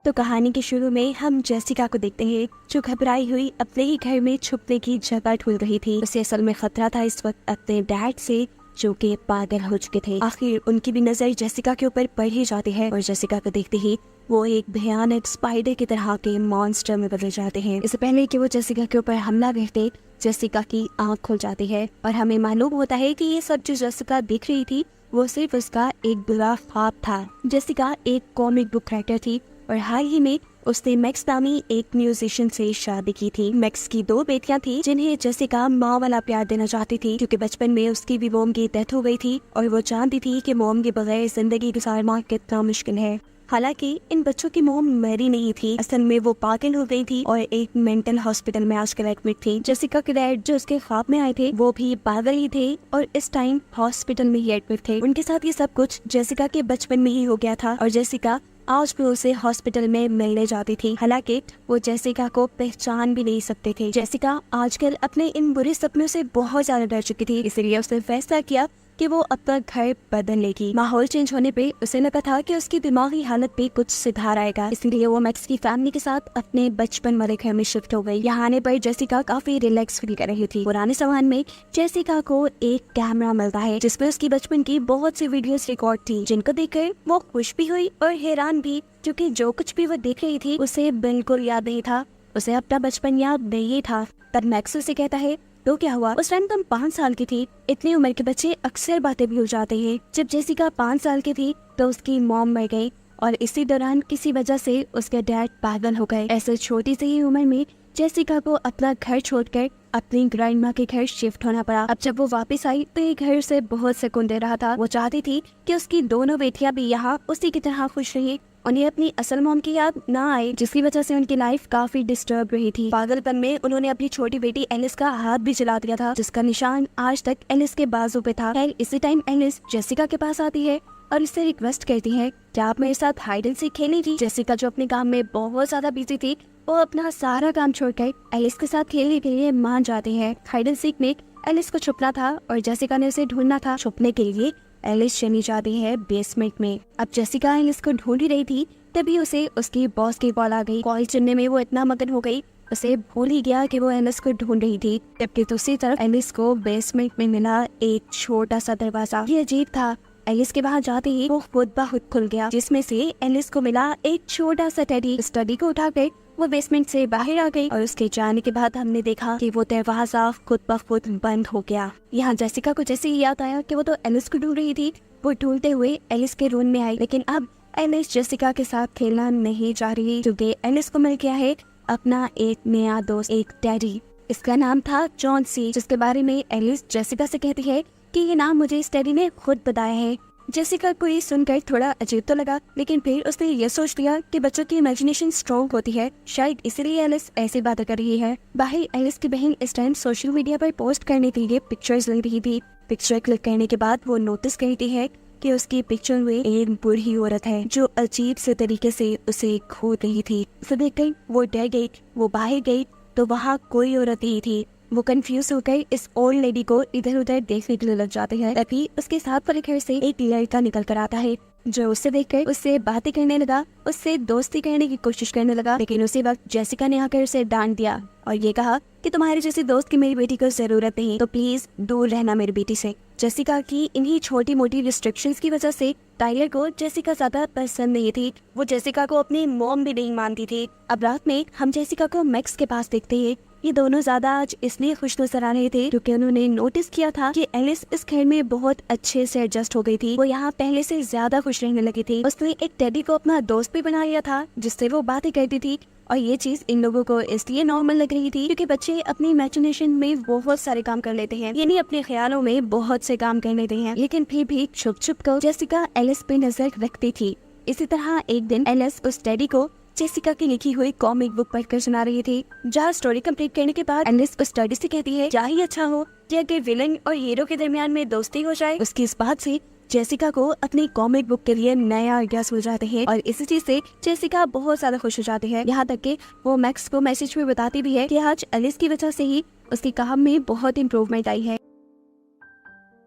तो कहानी के शुरू में हम जेसिका को देखते हैं जो घबराई हुई अपने ही घर में छुपने की जगह ढूंढ रही थी। उसे असल में खतरा था इस वक्त अपने डैड से जो कि पागल हो चुके थे। आखिर उनकी भी नजर जेसिका के ऊपर पड़ ही जाती है और जेसिका को देखते ही वो एक भयानक स्पाइडर की तरह के मॉन्स्टर में बदल जाते हैं। इससे पहले कि वो जेसिका के ऊपर हमला करते, जेसिका की आंख खुल जाती है और हमें मालूम होता है कि ये सब जो जेसिका देख रही थी वो सिर्फ उसका एक बुरा ख्वाब था। जेसिका एक कॉमिक बुक राइटर थी और हाल ही में उसने मैक्स नामी एक म्यूजिशियन से शादी की थी। मैक्स की 2 बेटियां थी जिन्हें जेसिका माँ वाला प्यार देना चाहती थी क्योंकि बचपन में उसकी भी मोम की डेथ हो गई थी और वो जानती थी कि मोम के बगैर जिंदगी गुजारना कितना मुश्किल है। हालांकि इन बच्चों की मोम मरी नहीं थी, असल में वो पागल हो गई थी और एक मेंटल हॉस्पिटल में आजकल एडमिट थी। जेसिका के डैड जो उसके ख्वाब में आए थे वो भी पागल ही थे और इस टाइम हॉस्पिटल में ही एडमिट थे। उनके साथ ये सब कुछ जेसिका के बचपन में ही हो गया था और जेसिका आज भी उसे हॉस्पिटल में मिलने जाती थी। हालांकि वो जेसिका को पहचान भी नहीं सकते थे। जेसिका आजकल अपने इन बुरे सपनों से बहुत ज्यादा डर चुकी थी, इसलिए उसने फैसला किया कि वो अपना घर बदल लेगी। माहौल चेंज होने पे उसे लगा था कि उसकी दिमागी हालत पे कुछ सुधार आएगा, इसलिए वो मैक्स की फैमिली के साथ अपने बचपन वाले घर में शिफ्ट हो गई। यहाँ आने पर जेसिका काफी रिलैक्स फील कर रही थी। पुराने सामान में जेसिका को एक कैमरा मिलता है जिसमें उसकी बचपन की बहुत सी वीडियोस रिकॉर्ड थी, जिनको देखकर वो खुश भी हुई और हैरान भी, क्योंकि जो कुछ भी वो देख रही थी उसे बिल्कुल याद नहीं था। उसे अपना बचपन याद नहीं था। तब मैक्स उसे कहता है तो क्या हुआ, उस टाइम तुम 5 साल की थी। इतनी उम्र के बच्चे अक्सर बातें भूल जाते हैं। जब जेसिका 5 साल की थी तो उसकी मॉम मर गई और इसी दौरान किसी वजह से उसके डैड पागल हो गए। ऐसे छोटी सी ही उम्र में जेसिका को अपना घर छोड़कर अपनी ग्रैंड माँ के घर शिफ्ट होना पड़ा। अब जब वो वापस आई तो ये घर से बहुत सुकून दे रहा था। वो चाहती थी कि उसकी दोनों बेटियां भी यहाँ उसी की तरह खुश रही, उन्हें अपनी असल मॉम की याद ना आए, जिसकी वजह से उनकी लाइफ काफी डिस्टर्ब रही थी। पागलपन में उन्होंने अपनी छोटी बेटी एलिस का हाथ भी जला दिया था, जिसका निशान आज तक एलिस के बाजू पे था। इसी टाइम एलिस जेसिका के पास आती है और इससे रिक्वेस्ट करती है कि आप मेरे साथ हाइड एंड सीक खेलेंगी। जेसिका जो अपने काम में बहुत ज्यादा बिजी थी वो अपना सारा काम छोड़कर एलिस के साथ खेलने के लिए मान जाती है। हाइड एंड सीक में एलिस को छुपना था और जेसिका ने उसे ढूंढना था। छुपने के लिए एलिस चली जाती है बेसमेंट में। अब जेसिका एलिस को ढूंढ ही रही थी तभी उसे उसकी बॉस की कॉल आ गई। कॉल सुनने में वो इतना मगन हो गई उसे भूल ही गया कि वो एलिस को ढूंढ रही थी। जबकि दूसरी तरफ एलिस को बेसमेंट में मिला एक छोटा सा दरवाजा। ये अजीब था, एलिस के बाहर जाते ही वो खुद ब खुद खुल गया, जिसमें से एलिस को मिला एक छोटा सा टेडी। इस टेडी को उठाकर वो बेसमेंट से बाहर आ गई और उसके जाने के बाद हमने देखा कि वो दरवाजा खुद ब खुद बंद हो गया। यहाँ जेसिका को जैसे ही याद आया कि वो तो एलिस को ढूंढ रही थी, वो ढूंढते हुए एलिस के रूम में आई। लेकिन अब एलिस जेसिका के साथ खेलना नहीं चाह रही क्योंकि एलिस को मिल गया है अपना एक नया दोस्त, एक टेडी। इसका नाम था जॉन सी, जिसके बारे में एलिस जेसिका से कहती है कि ये नाम मुझे इस टेडी ने खुद बताया है। जेसिका को ये सुनकर थोड़ा अजीब तो लगा, लेकिन फिर उसने ये सोच लिया कि बच्चों की इमेजिनेशन स्ट्रॉन्ग होती है, शायद इसलिए एलिस ऐसी बातें कर रही है। बाहर एलिस की बहन इस टाइम सोशल मीडिया पर पोस्ट करने के लिए पिक्चर्स ले रही थी। पिक्चर क्लिक करने के बाद वो नोटिस करती है कि उसकी पिक्चर में एक बूढ़ी औरत है जो अजीब से तरीके से उसे घूर रही थी। उसे देखकर वो डर गई। वो बाहर गई तो वहाँ कोई औरत नहीं थी। वो कंफ्यूज होकर इस ओल्ड लेडी को इधर उधर देखने के लिए लग जाते हैं। तभी उसके साथ वाले घर से एक लड़का निकल कर आता है जो उससे देखकर उससे बातें करने लगा, उससे दोस्ती करने की कोशिश करने लगा। लेकिन उसी वक्त जेसिका ने आकर उसे डांट दिया और ये कहा कि तुम्हारे जैसे दोस्त की मेरी बेटी को जरूरत नहीं, तो प्लीज दूर रहना मेरी बेटी से। जेसिका की इन्हीं छोटी मोटी रिस्ट्रिक्शंस की वजह से टाइलर को जेसिका ज्यादा पसंद नहीं थी। वो जेसिका को अपनी मॉम भी नहीं मानती थी। अब रात में हम जेसिका को मैक्स के पास देखते हैं। ये दोनों ज्यादा आज इसलिए खुश नजर आ रहे थे क्योंकि उन्होंने नोटिस किया था कि एलिस इस घर में बहुत अच्छे से एडजस्ट हो गई थी। वो यहाँ पहले से ज्यादा खुश रहने लगी थी। उसने एक टेडी को अपना दोस्त भी बना लिया था जिससे वो बातें करती थी और ये चीज इन लोगों को इसलिए नॉर्मल लग रही थी क्योंकि बच्चे अपनी इमेजिनेशन में बहुत सारे काम कर लेते हैं, यानी अपने ख्यालों में बहुत से काम कर लेते हैं। लेकिन फिर भी छुप छुप कर जेसिका एलिस पे नजर रखती थी। इसी तरह एक दिन एलिस उस टेडी को जेसिका की लिखी हुई कॉमिक बुक पढ़कर सुना रही थी, जहाँ स्टोरी कंप्लीट करने के बाद एलिस उस टेडी से कहती है क्या ही अच्छा हो कि अगर विलन और हीरो के दरमियान में दोस्ती हो जाए। उसकी इस बात से जेसिका को अपनी कॉमिक बुक के लिए नया आइडिया मिल जाते हैं और इसी चीज से जेसिका बहुत ज्यादा खुश हो जाती है। यहाँ तक कि वो मैक्स को मैसेज में बताती भी है कि आज एलिस की वजह से ही उसकी काम में बहुत इम्प्रूवमेंट आई है।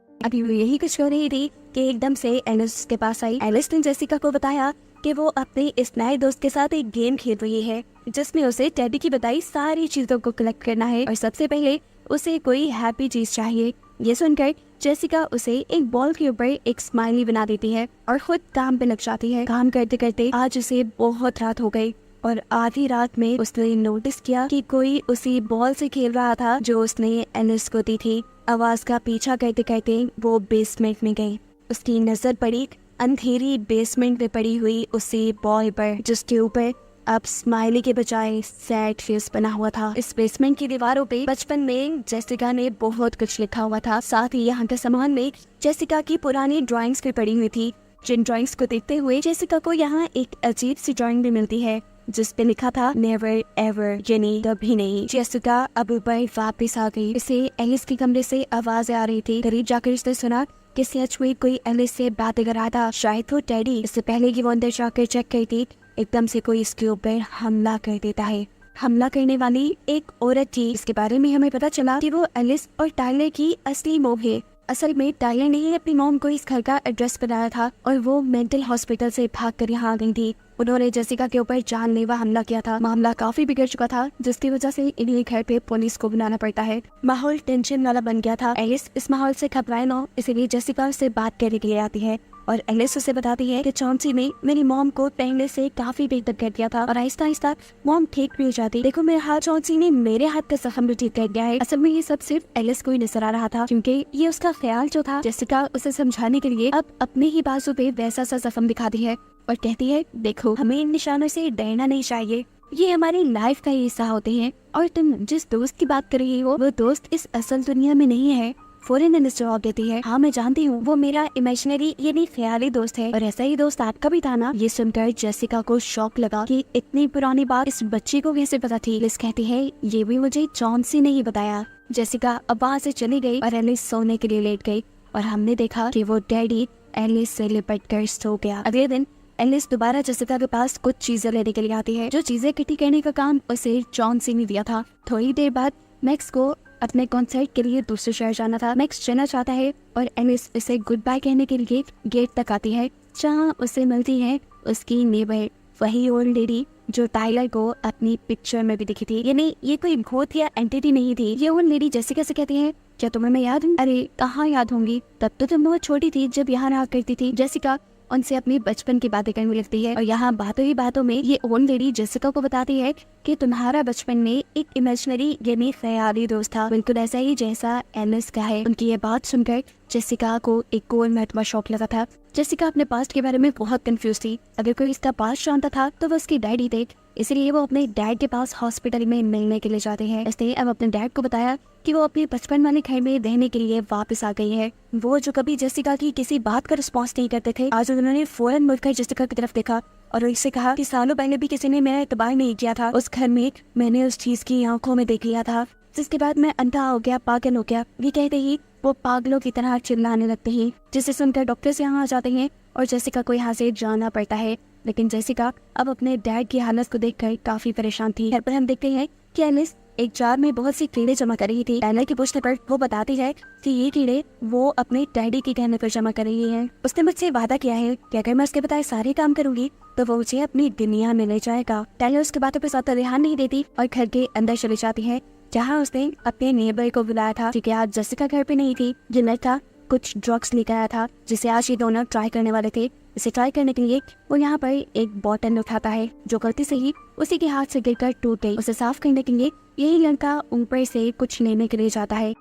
अभी वो यही कुछ कर रही थी कि एकदम से एलिस के पास आई। एलिस ने जेसिका को बताया कि वो अपने इस नए दोस्त के साथ एक गेम खेल रही है जिसमें उसे टेडी की बताई सारी चीजों को कलेक्ट करना है और सबसे पहले उसे कोई हैप्पी चीज चाहिए। ये सुनकर जेसिका उसे एक बॉल के ऊपर एक स्माइली बना देती है और खुद काम पे लग जाती है। काम करते करते आज उसे बहुत रात हो गई और आधी रात में उसने नोटिस किया कि कोई उसी बॉल से खेल रहा था जो उसने एलिस को दी थी। आवाज का पीछा करते करते वो बेसमेंट में गई। उसकी नजर पड़ी अंधेरी बेसमेंट में पड़ी हुई उसी बॉल पर जिसके ऊपर अब स्माइली के बजाय सैड फेस बना हुआ था। इस बेसमेंट की दीवारों पे बचपन में जेसिका ने बहुत कुछ लिखा हुआ था। साथ ही यहाँ के सामान में जेसिका की पुरानी ड्राइंग्स भी पड़ी हुई थी, जिन ड्राइंग्स को देखते हुए जेसिका को यहाँ एक अजीब सी ड्राइंग भी मिलती है जिस पे लिखा था नेवर एवर, यानी कभी नहीं। जेसिका अब ऊपर वापस आ गई। इसे एलिस के कमरे से आवाज आ रही थी। करीब जाकर उसने सुना कि सच में कोई एलिस से बातें कर रहा था, शायद वो टेडी। इससे पहले कि वो अंदर जाकर चेक करती एकदम से कोई इसके ऊपर हमला कर देता है। हमला करने वाली एक औरत थी। इसके बारे में हमें पता चला कि वो एलिस और टाइलर की असली मोम है। असल में टाइलर ने ही अपनी मोम को इस घर का एड्रेस बनाया था और वो मेंटल हॉस्पिटल से भागकर यहाँ आ गई थी। उन्होंने जेसिका के ऊपर जानलेवा हमला किया था। मामला काफी बिगड़ चुका था जिसकी वजह से इन्हीं घर पे पुलिस को बुलाना पड़ता है। माहौल टेंशन वाला बन गया था। एलिस इस माहौल से घबराए न, इसीलिए जेसिका उससे बात करने के लिए आती है और एलिस उसे बताती है कि चौंसी ने मेरी मॉम को पहले से काफी बेहतर कर दिया था और आहिस्ता आहिस्ता मॉम ठीक भी हो जाती। देखो मेरे हाथ चौंसी ने मेरे हाथ का जख्म भी ठीक कर दिया है। असल में ये सब सिर्फ एलिस को ही नजर आ रहा था क्योंकि ये उसका ख्याल जो था। जेसिका उसे समझाने के लिए अब अपने ही बाजू पे वैसा सा जख्म दिखाती है और कहती है देखो हमें इन निशानों से डरना नहीं चाहिए, ये हमारी लाइफ का हिस्सा होते हैं और तुम जिस दोस्त की बात कर रही हो वो दोस्त इस असल दुनिया में नहीं है। फौरन एलिस जवाब देती है हाँ मैं जानती हूँ, वो मेरा इमेजिनरी यानी ख्याली दोस्त है और ऐसा ही दोस्त आपका भी था ना। ये सुनकर जेसिका को शौक लगा कि इतनी पुरानी बात इस बच्ची को कैसे पता थी। एलिस कहती है ये भी मुझे चौंसी ने ही बताया। जेसिका अब वहाँ से चली गई और एलिस सोने के लिए लेट गई और हमने देखा कि वो डैडी एलिस से लिपट कर सो गया। अगले दिन एलिस दोबारा जेसिका के पास कुछ चीजें लेने के लिए आती है। जो चीजें इकट्ठी करने का काम उसे चौंसी ने दिया था। थोड़ी देर बाद मैक्स को अपने कॉन्सर्ट के लिए दूसरे शहर जाना था। मैक्स चलना चाहता है और एलिस इसे गुड बाय कहने के लिए गेट तक आती है जहाँ उसे मिलती है उसकी नेबर, वही ओल्ड लेडी जो टाइलर को अपनी पिक्चर में भी दिखी थी। यानी ये कोई भूत या एंटिटी नहीं थी। ये ओल्ड लेडी जेसिका से कहती है क्या तुम्हें मैं याद हूँ? अरे कहाँ याद होंगी, तब तो तुम बहुत छोटी थी जब यहाँ रहा करती थी। जेसिका उनसे अपनी बचपन की बातें करने लगती है और यहाँ बातों ही बातों में ये ओल्ड लेडी जेसिका को बताती है कि तुम्हारा बचपन में एक इमेजिनरी यानी ख्याली दोस्त था, बिल्कुल ऐसा ही जैसा एलिस का है। उनकी ये बात सुनकर जेसिका को एक और महत्वपूर्ण शौक लगा था। जेसिका अपने पास्ट के बारे में बहुत कंफ्यूज थी। अगर कोई इसका पास्ट जानता था तो वो उसकी डैडी थे, इसलिए वो अपने डैड के पास हॉस्पिटल में मिलने के लिए जाते हैं। इसने अब अपने डैड को बताया कि वो अपने बचपन वाले घर में रहने के लिए वापस आ गई है। वो जो कभी जेसिका की किसी बात का रिस्पॉन्स नहीं करते थे, आज उन्होंने फौरन मुड़कर जेसिका की तरफ देखा और उससे कहा कि सालों पहले भी किसी ने मेरा एतबार नहीं किया था। उस घर में मैंने उस चीज की आंखों में देख लिया था जिसके बाद मैं अंधा हो गया, पागल हो गया। ये कहते ही वो पागलों की तरह चिल्लाने लगते हैं, जिसे सुनकर डॉक्टर से यहाँ आ जाते हैं और जेसिका को यहाँ से जाना पड़ता है। लेकिन जेसिका अब अपने डैड की हालत को देखकर काफी परेशान थी। घर पर हम देखते हैं कि एलिस एक जार में बहुत सी कीड़े जमा कर रही थी। टाइलर के पूछने पर वो बताती है कि ये कीड़े वो अपने डैडी के कहने पर जमा कर रही है। उसने मुझसे वादा किया है कि अगर मैं उसके बताए सारे काम करूंगी तो वो मुझे अपनी दुनिया में ले जाएगा। टाइलर उसके बातों पर ज्यादा ध्यान नहीं देती और घर के अंदर चली जाती है जहाँ उसने अपने नेबर को बुलाया था क्योंकि आज जेसिका घर पे नहीं थी। जो लड़का कुछ ड्रग्स लेकर आया था जिसे आज ये दोनों ट्राई करने वाले थे। इसे ट्राई करने के लिए वो यहाँ पर एक बॉटल उठाता है जो गलती से ही उसी के हाथ से गिरकर टूट गई। उसे साफ करने के लिए यही लड़का ऊपर से कुछ लेने के लिए जाता है।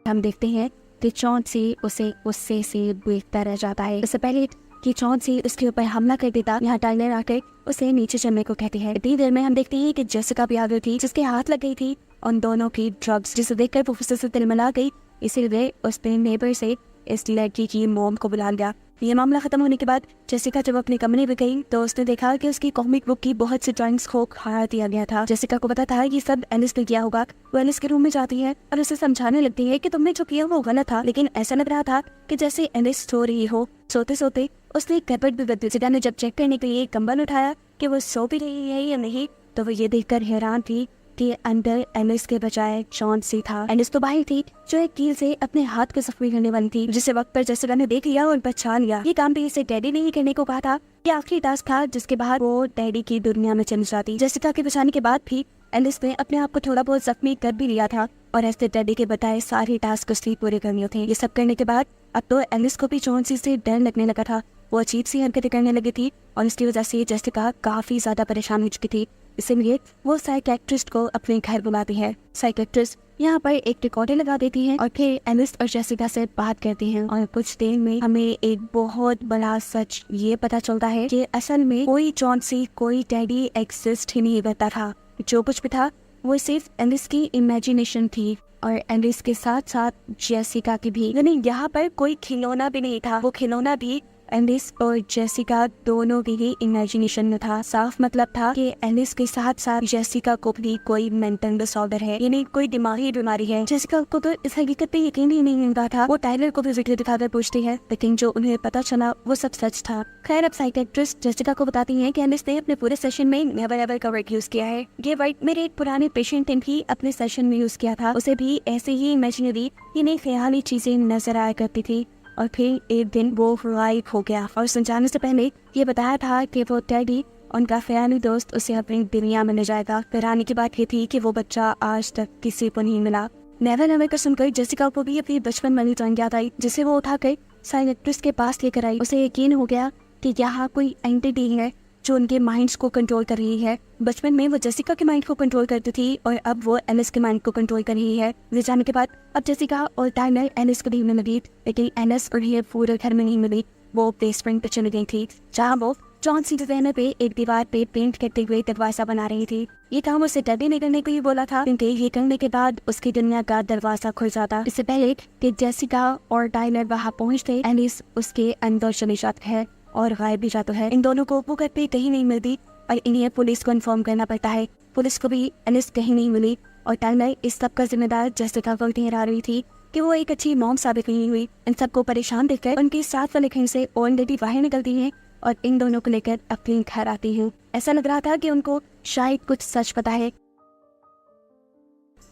हम देखते हैं कि चौंसी उसे गुस्से से देखता रह जाता है। इससे पहले कि चौंसी उसके ऊपर हमला कर देता, यहाँ टाइलर आकर उसे नीचे चलने को कहती है। इतनी देर में हम देखते हैं कि जेसिका भी आ गई थी जिसके हाथ लग गई थी उन दोनों की ड्रग्स, जिसे देखकर प्रोफेसर से तिलमिला गई। इसीलिए उसने नेबर से इस लड़की की मोम को बुला लिया। ये मामला खत्म होने के बाद जेसिका जब अपने कमरे में गई तो उसने देखा कि उसकी कॉमिक बुक की बहुत सी ड्राइंग्स को खा दिया गया था। जेसिका को पता था कि सब एलिस ने किया होगा। वो एलिस के रूम में जाती है और उसे समझाने लगती है कि तुमने जो किया वो गलत था, लेकिन ऐसा लग रहा था कि जैसे एलिस सो रही हो। सोते सोते उसने कपड़ भी बदली। जेसिका ने जब चेक करने के लिए कंबल उठाया कि वो सो भी रही है या नहीं तो वो ये देखकर हैरान थी के अंदर एलिस के बजाय चॉन्सी था। एलिस तो बाहर थी जो एक कील से अपने हाथ को जख्मी करने वाली थी, जिसे वक्त पर जेसिका ने देख लिया और पहचान लिया। ये काम भी इसे डैडी ने ही करने को कहा था। ये आखिरी टास्क था जिसके बाद वो डैडी की दुनिया में चली जाती। जेसिका के बचाने के बाद भी एलिस ने अपने आप को थोड़ा बहुत जख्मी कर भी लिया था और ऐसे डैडी के बताए सारे टास्क उसकी पूरे करने थे। ये सब करने के बाद अब तो एलिस को भी चॉन्सी से डर लगने लगा था। वो अजीब सी हरकतें करने लगी थी और इसकी वजह से जेसिका काफी ज्यादा परेशान हो चुकी थी। इसीलिए वो साइकियाट्रिस्ट को अपने घर बुलाती है। साइकियाट्रिस्ट यहाँ पर एक रिकॉर्डर लगा देती है और फिर एलिस और जेसिका से बात करती हैं और कुछ देर में हमें एक बहुत बड़ा सच ये पता चलता है कि असल में कोई चॉन्सी, कोई डैडी एग्जिस्ट ही नहीं करता था। जो कुछ भी था वो सिर्फ एलिस की इमेजिनेशन थी और एलिस के साथ साथ जेसिका की भी। यानी यहाँ पर कोई खिलौना भी नहीं था, वो खिलौना भी एलिस और जेसिका दोनों की ही इमेजिनेशन में था। साफ मतलब था कि एलिस के साथ साथ जेसिका को भी कोई मेंटल डिसऑर्डर है, यानी कोई दिमागी बीमारी है। जेसिका को तो इस हकीकत पे यकीन ही नहीं मिलता था। वो टाइलर को भी जिक्र दिखाकर पूछती है, लेकिन जो उन्हें पता चला वो सब सच था। खैर अब साइकियाट्रिस्ट जेसिका को बताती है कि एलिस ने अपने पूरे सेशन में नेवर एवर का वर्ड यूज किया है। ये वर्ड मेरे एक पुराने पेशेंट ने भी अपने सेशन में यूज किया था। उसे भी ऐसे ही इमेजिनरी यानी ख्याली चीजें नजर आया करती थी और फिर एक दिन वो गायब हो गया और समझाने से पहले ये बताया था कि वो डैडी उनका ख्याली दोस्त उसे अपनी दुनिया में ले जाएगा। फिर आने की बात ये थी कि वो बच्चा आज तक किसी को नहीं मिला। नेवर नेवर का सुनकर जेसिका को भी अपनी बचपन वाली ड्राइंग याद आई, जिसे वो उठाकर साइकियाट्रिस्ट के पास लेकर आई। उसे यकीन हो गया कि यहाँ कोई एंटिटी है जो उनके माइंड्स को कंट्रोल कर रही है। बचपन में वो जेसिका के माइंड को कंट्रोल करती थी और अब वो एलिस के माइंड को कंट्रोल कर रही है। ले जाने के बाद अब जेसिका और टाइलर एलिस को ढूंढने लगी, लेकिन एलिस और ये पूरे घर में नहीं मिली। वो बेसमेंट पे चली गई थी जहाँ वो चॉन्सी के कहने पे एक दीवार पे पेंट करते हुए दरवाजा बना रही थी। ये काम उसे डैडी ने करने को ही बोला था, क्योंकि ये करने के बाद उसकी दुनिया का दरवाजा खुल जाता। इससे पहले कि जेसिका और टाइलर वहाँ पहुँचते, एलिस उसके अंदर चली जाती है और गायब भी जाता है। इन दोनों को वो घर पे कहीं नहीं मिलती और इन्हें पुलिस को इन्फॉर्म करना पड़ता है। पुलिस को भी एलिस कहीं नहीं मिली और टाइलर इस सब का जिम्मेदार जेसिका को ठहरा रही थी कि वो एक अच्छी मॉम साबित नहीं हुई। इन सबको परेशान देखकर उनके साथ वाले घर से ऑलरेडी बाहर निकलती है और इन दोनों को लेकर अपने घर आती है। ऐसा लग रहा था कि उनको शायद कुछ सच पता है।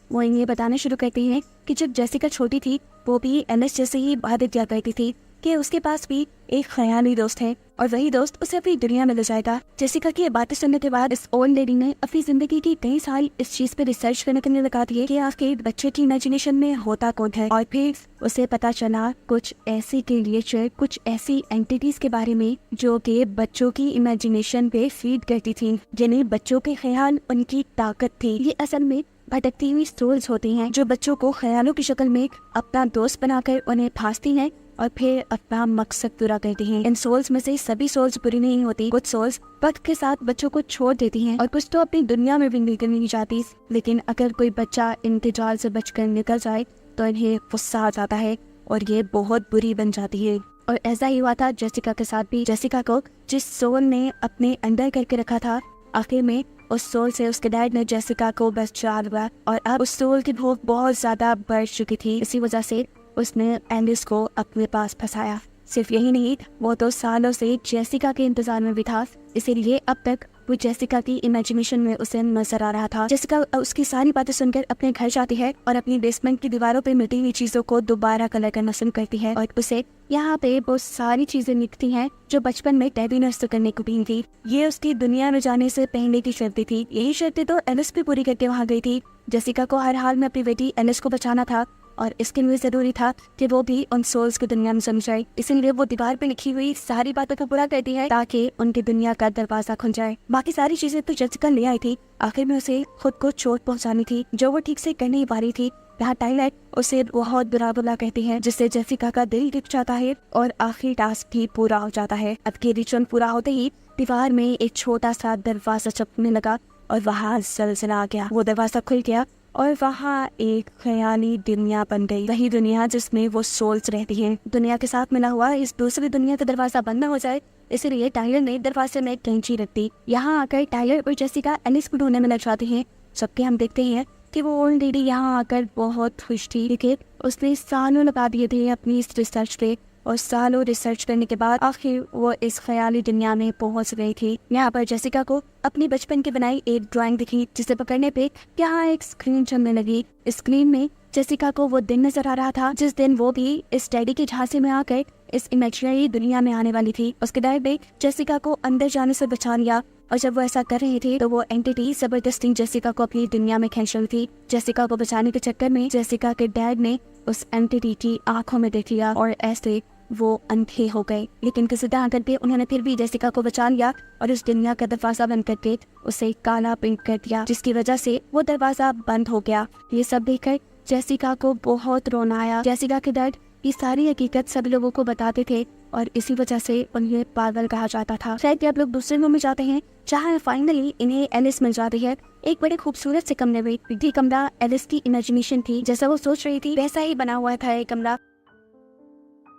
वो इन्हें बताना शुरू करती है कि जब जेसिका छोटी थी वो भी एलिस जैसे ही आदत किया करती थी कि उसके पास भी एक ख्याली दोस्त है और वही दोस्त उसे अपनी दुनिया में ले जाएगा। जेसिका की ये बातें सुनने के बाद इस ओल्ड लेडी ने अपनी जिंदगी की कई साल इस चीज पे रिसर्च करने के लिए लगा दिए कि आखिर बच्चे की इमेजिनेशन में होता कौन है। और फिर उसे पता चला कुछ ऐसी क्रिएचर, कुछ ऐसी एंटिटीज के बारे में जो कि बच्चों की इमेजिनेशन पे फीड करती थी, जिन्हें बच्चों के ख्याल उनकी ताकत थी। ये असल में भटकती हुई सोल्स होती हैं जो बच्चों को ख्यालों की शक्ल में अपना दोस्त बनाकर उन्हें फांसती हैं और फिर अपना मकसद पूरा करती हैं। इन सोल्स में से सभी सोल्स बुरी नहीं होती। कुछ सोल्स वक्त के साथ बच्चों को छोड़ देती हैं और कुछ तो अपनी दुनिया में भी निकल नहीं जाती। लेकिन अगर कोई बच्चा इनके जाल से बचकर निकल जाए तो इन्हें गुस्सा आ जाता है और ये बहुत बुरी बन जाती है। और ऐसा ही हुआ था जेसिका के साथ भी। जेसिका को जिस सोल ने अपने अंदर करके रखा था, आखिर में उस सोल से उसके डैड ने जेसिका को बचा लिया और अब उस सोल की भूख बहुत ज्यादा बढ़ चुकी थी। इसी वजह से उसने एलिस को अपने पास फंसाया। सिर्फ यही नहीं, वो तो सालों से जेसिका के इंतजार में भी था, इसीलिए अब तक वो जेसिका की इमेजिनेशन में उसे नजर आ रहा था। जेसिका उसकी सारी बातें सुनकर अपने घर जाती है और अपनी बेसमेंट की दीवारों पे मिटी हुई चीजों को दोबारा कलर करना शुरू करती है और उसे यहाँ पे वो सारी चीजें लिखती हैं जो बचपन में डैडी ने उससे करने को भी थी। ये उसकी दुनिया में जाने से पहले की शर्तें थी। यही शर्तें तो एलिस भी पूरी करके वहाँ गई थी। जेसिका को हर हाल में अपनी बेटी एलिस को बचाना था और इसके लिए जरूरी था कि वो भी उन सोल्स की दुनिया में समझाए। इसीलिए वो दीवार पे लिखी हुई सारी बातों को पूरा करती है ताकि उनकी दुनिया का दरवाजा खुल जाए। बाकी सारी चीजें तो जेसिका ले आई थी, आखिर में उसे खुद को चोट पहुंचानी थी जो वो ठीक से कर नहीं पा रही थी। यहाँ टाइलर उसे बहुत बुरा बुला कहती है, जिससे जेसिका का दिल टूट जाता है और आखिरी टास्क भी पूरा हो जाता है। अब के रिचुअल पूरा होते ही दीवार में एक छोटा सा दरवाजा चपकने लगा और वहाँ जलजला आ गया। वो दरवाजा खुल गया और वहाँ एक ख्याली दुनिया बन गई, वही दुनिया जिसमें वो सोल्स रहती हैं। दुनिया के साथ मिला हुआ इस दूसरी दुनिया का दरवाजा बंद न हो जाए, इसलिए टाइलर ने दरवाजे में कैंची रख दी। यहाँ आकर टाइलर और जेसिका एलिस को ढूंढने में लग जाते हैं। सबके हम देखते हैं कि वो ओल्ड लेडी यहाँ आकर बहुत खुश थी क्योंकि उसने सालों लगा दिए थे अपनी इस रिसर्च पे और सालों रिसर्च करने के बाद आखिर वो इस ख्याली दुनिया में पहुंच गई थी। यहाँ पर जेसिका को अपनी बचपन की बनाई एक ड्राइंग दिखी, जिसे पकड़ने पे यहाँ एक स्क्रीन चलने लगी। स्क्रीन में जेसिका को वो दिन नजर आ रहा था जिस दिन वो भी इस डैडी की झांसे में आकर इस इमेजिनरी दुनिया में आने वाली थी। उसके डैड ने जेसिका को अंदर जाने से बचा लिया, और जब वो ऐसा कर रहे थे तो वो एंटिटी जबरदस्ती जेसिका को अपनी दुनिया में खींच रही थी। जेसिका को बचाने के चक्कर में जेसिका के डैड ने उस एंटिटी की आंखों में देख लिया और ऐसे वो अंधे हो गए। लेकिन किसी तरह करके उन्होंने फिर भी जेसिका को बचा लिया और उस दुनिया का दरवाजा बंद करके उसे काला पेंट कर दिया, जिसकी वजह से वो दरवाजा बंद हो गया। ये सब देखकर जेसिका को बहुत रोना आया। जेसिका के डैड ये सारी हकीकत सभी लोगों को बताते थे और इसी वजह से उन्हें पागल कहा जाता था। शायद आप लोग दूसरे रूम में जाते हैं जहाँ फाइनली इन्हें एलिस मिल जाती है, एक बड़े खूबसूरत से कमरे में। ये कमरा एलिस की इमेजिनेशन थी, जैसा वो सोच रही थी वैसा ही बना हुआ था ये कमरा।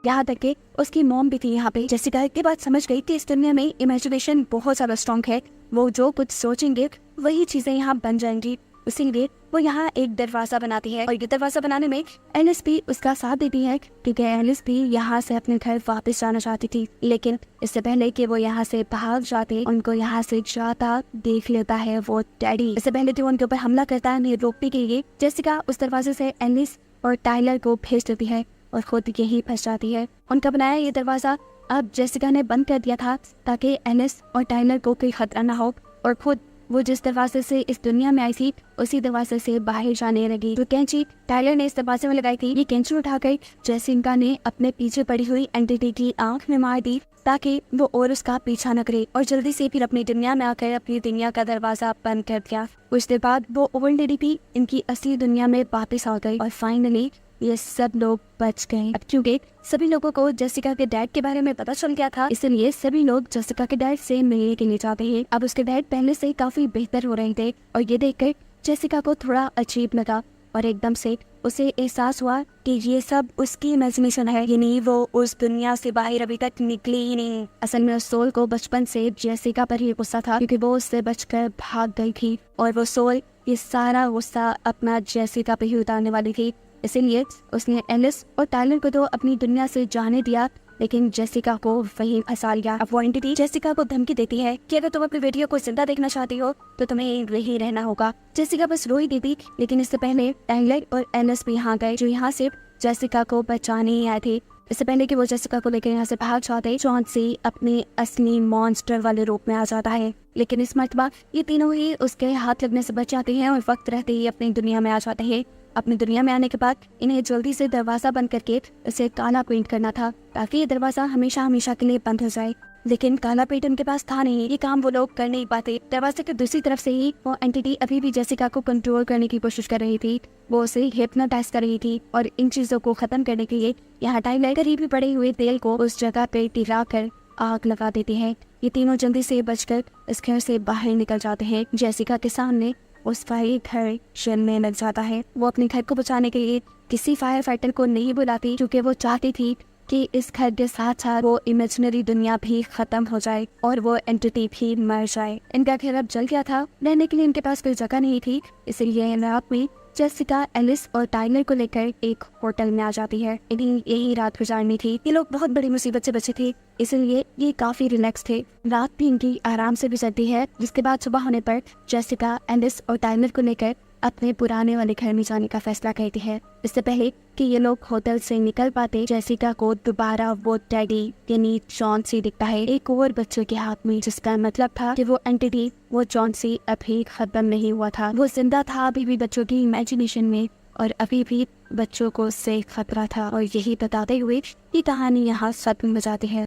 यहाँ तक के उसकी मॉम भी थी यहाँ पे। जेसिका के बाद समझ गई कि इस दुनिया में इमेजिनेशन बहुत ज्यादा स्ट्रॉन्ग है, वो जो कुछ सोचेंगे वही चीजें यहाँ बन जाएंगी। इसीलिए वो यहाँ एक दरवाजा बनाती है और ये दरवाजा बनाने में एलिस भी उसका साथ देती है, क्योंकि एलिस भी यहाँ से अपने घर वापस जाना चाहती थी। लेकिन इससे पहले कि वो यहाँ से भाग जाते, उनको यहाँ से जाता देख लेता है वो डैडी। इससे पहले तो उनके ऊपर हमला करता है उन्हें रोकने के लिए। जेसिका उस दरवाजे से एलिस और टाइलर को भेज देती है और खुद यही फंस जाती है। उनका बनाया ये दरवाजा अब जेसिका ने बंद कर दिया था ताकि एलिस और टाइलर को कोई खतरा ना हो, और खुद वो जिस दरवाजे से इस दुनिया में आई थी उसी दरवाजे से बाहर जाने लगी। जो कैंची टाइलर ने इस दरवाजे में लगाई थी, ये कैंची उठाकर जेसिका ने अपने पीछे पड़ी हुई एंटिटी की आंख में मार दी ताकि वो और उसका पीछा न करे, और जल्दी से फिर अपनी दुनिया में आकर अपनी दुनिया का दरवाजा बंद कर दिया। कुछ देर बाद वो ओल्ड लेडी भी इनकी असली दुनिया में वापस आ गई और फाइनली ये सब लोग बच गए। अब क्योंकि सभी लोगों को जेसिका के डैड के बारे में पता चल गया था, इसलिए सभी लोग जेसिका के डैड से मिलने के लिए जाते हैं। अब उसके डैड पहले से काफी बेहतर हो रहे थे और ये देखकर जेसिका को थोड़ा अजीब लगा और एकदम से उसे एहसास हुआ कि ये सब उसकी इमेजिनेशन है, यानी वो उस दुनिया से बाहर अभी तक निकली ही नहीं। असल में उस सोल को बचपन से जेसिका पर ही गुस्सा था, क्योंकि वो उससे बचकर भाग गई थी और वो सोल ये सारा गुस्सा अपना जेसिका पे ही उतारने वाली थी। इसीलिए उसने एलिस और टाइलर को तो अपनी दुनिया से जाने दिया, लेकिन जेसिका को वहीं फंसा लिया। अब वो एंटिटी जेसिका को धमकी देती है कि अगर तुम अपनी वीडियो को जिंदा देखना चाहती हो तो तुम्हें यहीं रहना होगा। जेसिका बस रो ही देती, लेकिन इससे पहले टाइलर और एलिस भी यहाँ गए, जो यहाँ सिर्फ जेसिका को बचाने ही आए थे। इससे पहले कि वो जेसिका को लेकर यहाँ से भाग जाते, चौंसी अपने असली मॉन्स्टर वाले रूप में आ जाता है। लेकिन इस मर्तबा ये तीनों ही उसके हाथ लगने से बच जाते हैं और वक्त रहते ही अपनी दुनिया में आ जाते हैं। अपनी दुनिया में आने के बाद इन्हें जल्दी से दरवाजा बंद करके इसे काला पेंट करना था, ताकि ये दरवाजा हमेशा हमेशा के लिए बंद हो जाए। लेकिन काला पेंट उनके पास था नहीं, ये काम वो लोग कर नहीं पाते। दरवाजे के दूसरी तरफ से ही वो एंटिटी अभी भी जेसिका को कंट्रोल करने की कोशिश कर रही थी, वो उसे हिप्नोटाइज कर रही थी। और इन चीजों को खत्म करने के लिए यहाँ टाइलर करीब ही पड़े हुए तेल को उस जगह पे टिरा कर आग लगा देते हैं। ये तीनों जल्दी से बचकर इस घर से बाहर निकल जाते हैं। जेसिका के सामने उस फायर घर जलने लग जाता है। वो अपने घर को बचाने के लिए किसी फायर फाइटर को नहीं बुलाती, क्योंकि वो चाहती थी कि इस घर के साथ साथ वो इमेजिनरी दुनिया भी खत्म हो जाए और वो एंटिटी भी मर जाए। इनका घर अब जल गया था, रहने के लिए इनके पास कोई जगह नहीं थी, इसलिए रात में जेसिका एलिस और टाइलर को लेकर एक होटल में आ जाती है। इन्हें यही रात गुजारनी थी। ये लोग बहुत बड़ी मुसीबत से बचे थे, इसलिए ये काफी रिलैक्स थे। रात भी इनकी आराम से गुजरती है, जिसके बाद सुबह होने पर जेसिका एलिस और टाइलर को लेकर अपने पुराने वाले घर में जाने का फैसला करती है। इससे पहले कि ये लोग होटल से निकल पाते, जेसिका को दोबारा वो डैडी यानी चौंसी दिखता है एक और बच्चे के हाथ में, जिसका मतलब था कि वो एंटिटी वो चौंसी अभी खत्म नहीं हुआ था। वो जिंदा था अभी भी बच्चों की इमेजिनेशन में, और अभी भी बच्चों को उससे खतरा था। और यही बताते हुए ये कहानी यहाँ खत्म हो जाती है।